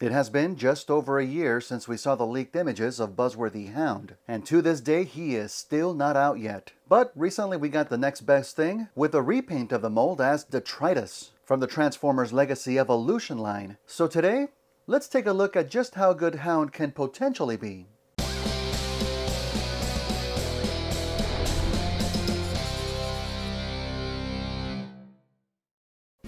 It has been just over a year since we saw the leaked images of Buzzworthy Hound, and to this day he is still not out yet. But recently we got the next best thing with a repaint of the mold as Detritus from the Transformers Legacy Evolution line. So today, let's take a look at just how good Hound can potentially be.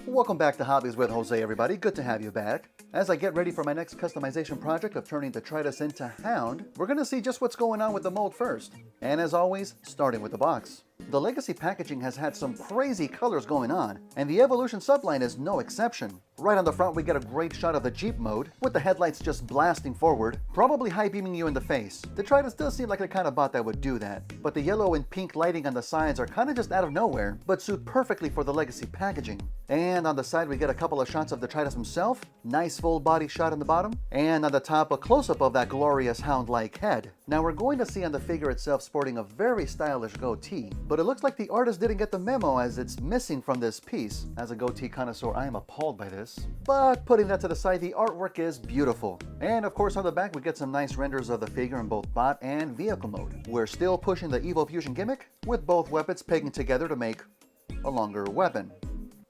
Welcome back to Hobbies with Jose, everybody. Good to have you back. As I get ready for my next customization project of turning Detritus into Hound, we're going to see just what's going on with the mold first. And as always, starting with the box. The Legacy packaging has had some crazy colors going on, and the Evolution subline is no exception. Right on the front we get a great shot of the Jeep mode, with the headlights just blasting forward, probably high beaming you in the face. Detritus does seem like the kind of bot that would do that, but the yellow and pink lighting on the sides are kind of just out of nowhere, but suit perfectly for the Legacy packaging. And on the side we get a couple of shots of Detritus himself, nice full body shot on the bottom, and on the top a close-up of that glorious hound-like head. Now we're going to see on the figure itself sporting a very stylish goatee, but it looks like the artist didn't get the memo as it's missing from this piece. As a goatee connoisseur, I am appalled by this. But putting that to the side, the artwork is beautiful. And of course on the back we get some nice renders of the figure in both bot and vehicle mode. We're still pushing the Evo Fusion gimmick, with both weapons pegging together to make a longer weapon.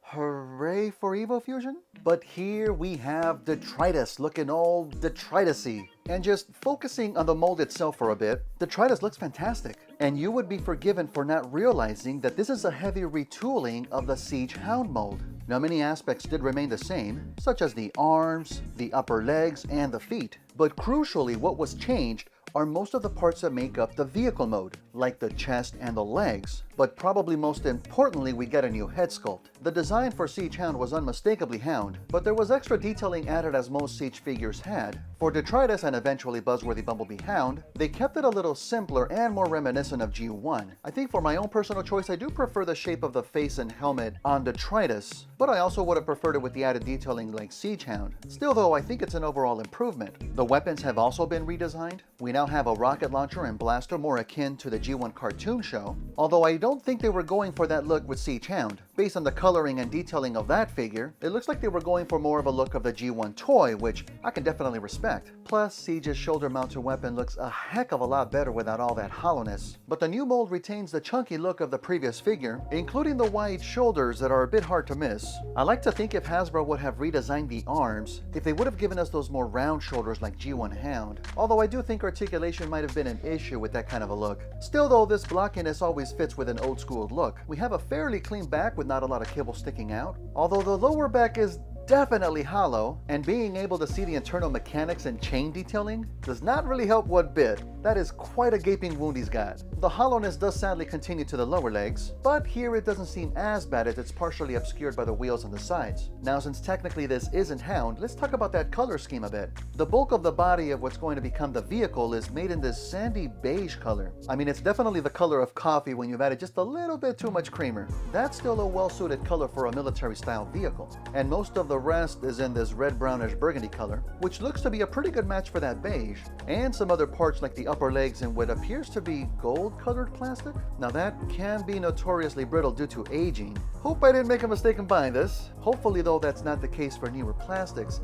Hooray for Evo Fusion? But here we have Detritus looking all Detritus-y. And just focusing on the mold itself for a bit, Detritus looks fantastic. And you would be forgiven for not realizing that this is a heavy retooling of the Siege Hound mold. Now many aspects did remain the same, such as the arms, the upper legs, and the feet. But crucially, what was changed are most of the parts that make up the vehicle mode, like the chest and the legs. But probably most importantly, we get a new head sculpt. The design for Siege Hound was unmistakably Hound, but there was extra detailing added as most Siege figures had. For Detritus and eventually Buzzworthy Bumblebee Hound, they kept it a little simpler and more reminiscent of G1. I think for my own personal choice, I do prefer the shape of the face and helmet on Detritus, but I also would have preferred it with the added detailing like Siege Hound. Still though, I think it's an overall improvement. The weapons have also been redesigned. We now have a rocket launcher and blaster more akin to the G1 cartoon show, although I don't think they were going for that look with Siege Hound. Based on the coloring and detailing of that figure, it looks like they were going for more of a look of the G1 toy, which I can definitely respect. Plus, Siege's shoulder-mounted weapon looks a heck of a lot better without all that hollowness. But the new mold retains the chunky look of the previous figure, including the wide shoulders that are a bit hard to miss. I like to think if Hasbro would have redesigned the arms, if they would have given us those more round shoulders like G1 Hound, although I do think articulation might have been an issue with that kind of a look. Still though, this blockiness always fits with an old school look. We have a fairly clean back with not a lot of kibble sticking out, although the lower back is definitely hollow, and being able to see the internal mechanics and chain detailing does not really help one bit. That is quite a gaping wound he's got. The hollowness does sadly continue to the lower legs, but here it doesn't seem as bad as it's partially obscured by the wheels on the sides. Now since technically this isn't Hound, let's talk about that color scheme a bit. The bulk of the body of what's going to become the vehicle is made in this sandy beige color. I mean, it's definitely the color of coffee when you've added just a little bit too much creamer. That's still a well-suited color for a military style vehicle. And most of the rest is in this red brownish burgundy color, which looks to be a pretty good match for that beige, and some other parts like the upper legs in what appears to be gold colored plastic. Now that can be notoriously brittle due to aging. Hope I didn't make a mistake in buying this. Hopefully though that's not the case for newer plastics.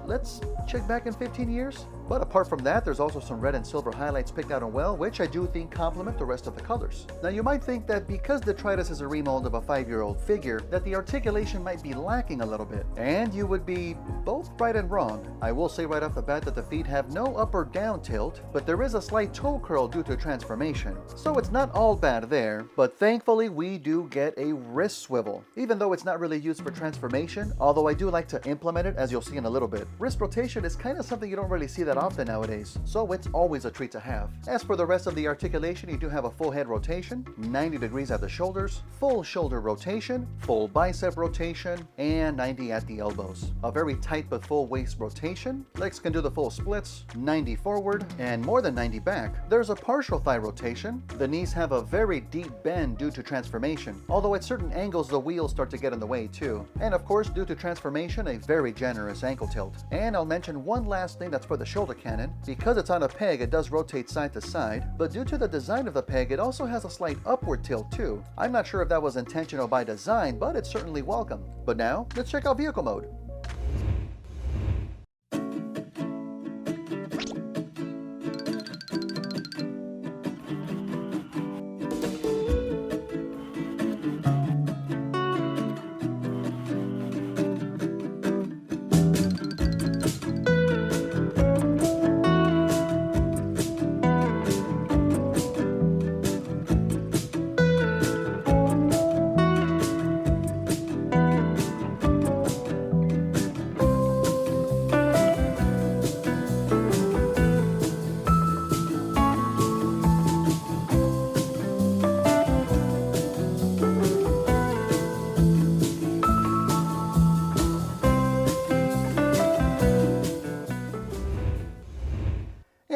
Let's check back in 15 years. But apart from that, there's also some red and silver highlights picked out on well, which I do think complement the rest of the colors. Now you might think that because Detritus is a remold of a 5-year-old figure, that the articulation might be lacking a little bit. And you would be both right and wrong. I will say right off the bat that the feet have no up or down tilt, but there is a slight toe curl due to transformation. So it's not all bad there, but thankfully we do get a wrist swivel. Even though it's not really used for transformation, although I do like to implement it as you'll see in a little bit. Wrist rotation is kind of something you don't really see that often nowadays, so it's always a treat to have. As for the rest of the articulation, you do have a full head rotation, 90 degrees at the shoulders, full shoulder rotation, full bicep rotation, and 90 at the elbows. A very tight but full waist rotation. Legs can do the full splits, 90 forward, and more than 90 back. There's a partial thigh rotation. The knees have a very deep bend due to transformation, although at certain angles the wheels start to get in the way too. And of course, due to transformation, a very generous ankle tilt. And I'll mention one last thing that's for the shoulder cannon. Because it's on a peg, it does rotate side to side, but due to the design of the peg, it also has a slight upward tilt too. I'm not sure if that was intentional by design, but it's certainly welcome. But now, let's check out vehicle mode.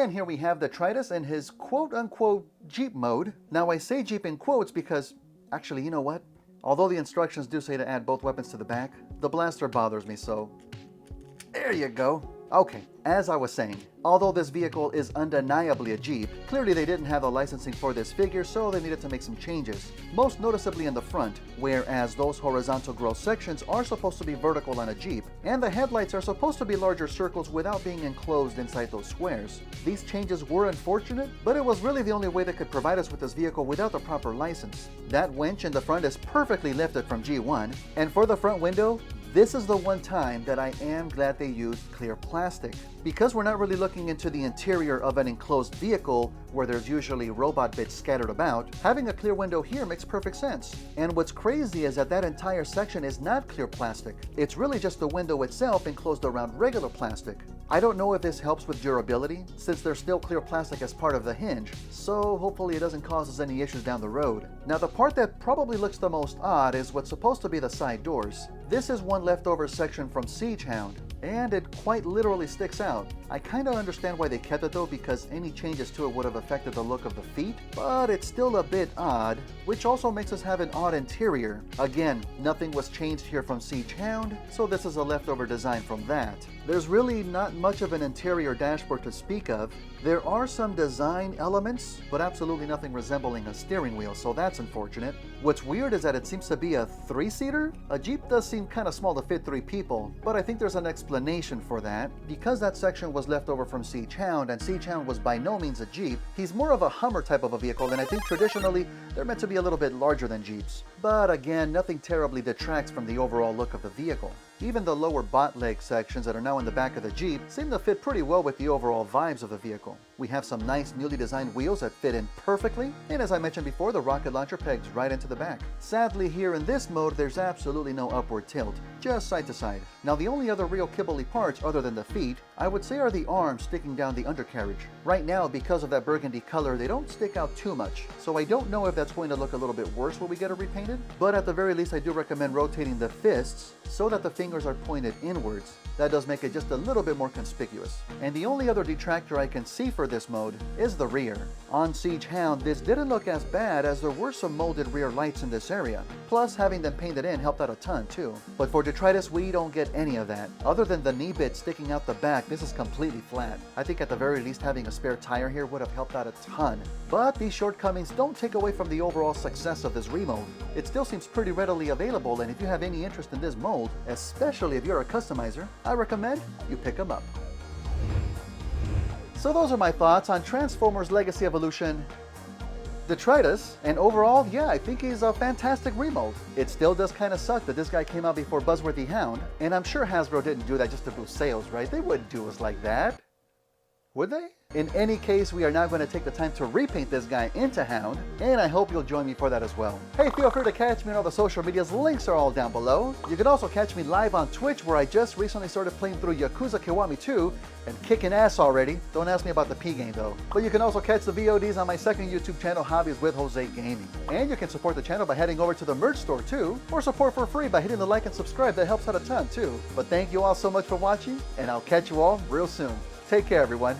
And here we have Detritus in his quote-unquote Jeep mode. Now I say Jeep in quotes because, actually, you know what? Although the instructions do say to add both weapons to the back, the blaster bothers me, so there you go. Okay, as I was saying, although this vehicle is undeniably a Jeep, clearly they didn't have the licensing for this figure, so they needed to make some changes. Most noticeably in the front, whereas those horizontal grille sections are supposed to be vertical on a Jeep, and the headlights are supposed to be larger circles without being enclosed inside those squares. These changes were unfortunate, but it was really the only way they could provide us with this vehicle without the proper license. That winch in the front is perfectly lifted from G1, and for the front window, this is the one time that I am glad they used clear plastic. Because we're not really looking into the interior of an enclosed vehicle where there's usually robot bits scattered about, having a clear window here makes perfect sense. And what's crazy is that that entire section is not clear plastic. It's really just the window itself enclosed around regular plastic. I don't know if this helps with durability, since there's still clear plastic as part of the hinge, so hopefully it doesn't cause us any issues down the road. Now the part that probably looks the most odd is what's supposed to be the side doors. This is one leftover section from Siege Hound, and it quite literally sticks out. I kinda understand why they kept it though, because any changes to it would have affected the look of the feet, but it's still a bit odd, which also makes us have an odd interior. Again, nothing was changed here from Siege Hound, so this is a leftover design from that. There's really not much of an interior dashboard to speak of. There are some design elements, but absolutely nothing resembling a steering wheel, so that's unfortunate. What's weird is that it seems to be a 3-seater? A Jeep does seem kind of small to fit 3 people, but I think there's an explanation for that. Because that section was left over from Siege Hound, and Siege Hound was by no means a Jeep, he's more of a Hummer type of a vehicle, and I think traditionally they're meant to be a little bit larger than Jeeps. But again, nothing terribly detracts from the overall look of the vehicle. Even the lower bot leg sections that are now in the back of the Jeep seem to fit pretty well with the overall vibes of the vehicle. We have some nice newly designed wheels that fit in perfectly, and as I mentioned before, the rocket launcher pegs right into the back. Sadly, here in this mode, there's absolutely no upward tilt, just side to side. Now the only other real kibbly parts other than the feet, I would say are the arms sticking down the undercarriage. Right now, because of that burgundy color, they don't stick out too much, so I don't know if that's going to look a little bit worse when we get it repainted, but at the very least I do recommend rotating the fists so that the fingers are pointed inwards. That does make it just a little bit more conspicuous. And the only other detractor I can see for this mode is the rear. On Siege Hound, this didn't look as bad as there were some molded rear lights in this area. Plus, having them painted in helped out a ton too. But for Detritus, we don't get any of that. Other than the knee bit sticking out the back, this is completely flat. I think at the very least having a spare tire here would have helped out a ton. But these shortcomings don't take away from the overall success of this remold. It still seems pretty readily available, and if you have any interest in this mold, especially if you're a customizer, I recommend you pick them up. So those are my thoughts on Transformers Legacy Evolution Detritus, and overall, yeah, I think he's a fantastic remold. It still does kind of suck that this guy came out before Buzzworthy Hound, and I'm sure Hasbro didn't do that just to boost sales, right? They wouldn't do us like that, would they? In any case, we are now going to take the time to repaint this guy into Hound, and I hope you'll join me for that as well. Hey, feel free to catch me on all the social medias. Links are all down below. You can also catch me live on Twitch, where I just recently started playing through Yakuza Kiwami 2 and kicking ass already. Don't ask me about the P game though. But you can also catch the VODs on my second YouTube channel, Hobbies with Jose Gaming. And you can support the channel by heading over to the merch store too, or support for free by hitting the like and subscribe. That helps out a ton too. But thank you all so much for watching, and I'll catch you all real soon. Take care, everyone.